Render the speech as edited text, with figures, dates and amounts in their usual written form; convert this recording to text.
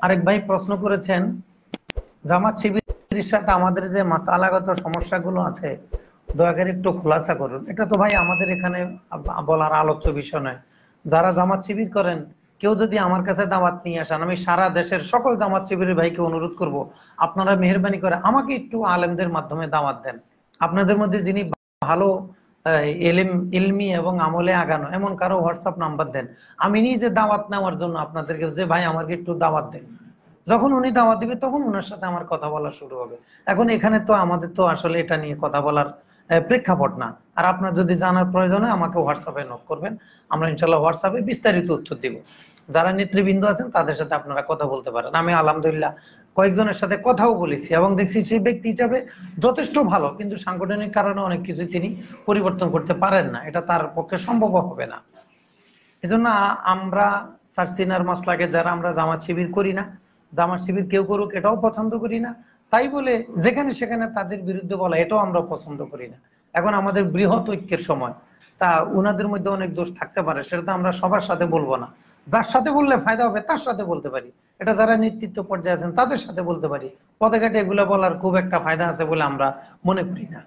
আরেক ভাই প্রশ্ন করেছেন, জামাত শিবিরের সাথে আমাদের যে মাসআলাগত সমস্যাগুলো আছে দয়া করে একটু খোলাসা করুন। এটা তো ভাই আমাদের এখানে বলার আলোচ্য বিষয় নয়। যারা জামাত শিবির করেন, কেউ যদি আমার কাছে দাওয়াত নিয়ে আসেন, আমি সারা দেশের সকল জামাত শিবিরের ভাইকে অনুরোধ করব, আপনারা মেহেরবানি করে আমাকে একটু আলেমদের মাধ্যমে দাওয়াত দেন। আপনাদের মধ্যে যিনি ভালো ইলমি এবং আমলে আগানো এমন কারো হোয়াটসঅ্যাপ নাম্বার দেন, আমি নিজে দাওয়াত নেওয়ার জন্য আপনাদেরকে, যে ভাই আমাকে একটু দাওয়াত দেন। যখন উনি দাওয়াত দিবে তখন ওনার সাথে আমার কথা বলা শুরু হবে। এখন এখানে তো আমাদের তো আসলে এটা নিয়ে কথা বলার প্রেক্ষাপট না। আর আপনার যদি জানার প্রয়োজন হয় আমাকে হোয়াটসঅ্যাপে নক করবেন, আমরা ইনশাল্লাহ হোয়াটসঅ্যাপে বিস্তারিত উত্তর দিব। যারা নেতৃবৃন্দ আছেন তাদের সাথে আপনারা কথা বলতে পারেন। আমি আলহামদুলিল্লাহ কয়েকজনের সাথে কথাও বলেছি এবং দেখছি সেই ব্যক্তি হিসাবে যথেষ্ট ভালো, কিন্তু সাংগঠনিক কারণে অনেক কিছু তিনি পরিবর্তন করতে পারেন না, এটা তার পক্ষে সম্ভব হবে না। এজন্য আমরা সার্সিনার মাসলাকে যারা আমরা জামাত শিবির করি না, জামাত শিবির কেউ করুক এটাও পছন্দ করি না, তাই বলে যেখানে সেখানে তাদের বিরুদ্ধে বলা এটাও আমরা পছন্দ করি না। এখন আমাদের বৃহৎ ঐক্যের সময়, তা উনাদের মধ্যে অনেক দোষ থাকতে পারে, সেটা তো আমরা সবার সাথে বলবো না। যার সাথে বললে ফায়দা হবে তার সাথে বলতে পারি, এটা যারা নেতৃত্ব পর্যায়ে আছেন তাদের সাথে বলতে পারি। পথে ঘাটে এগুলো বলার খুব একটা ফায়দা আছে বলে আমরা মনে করি না।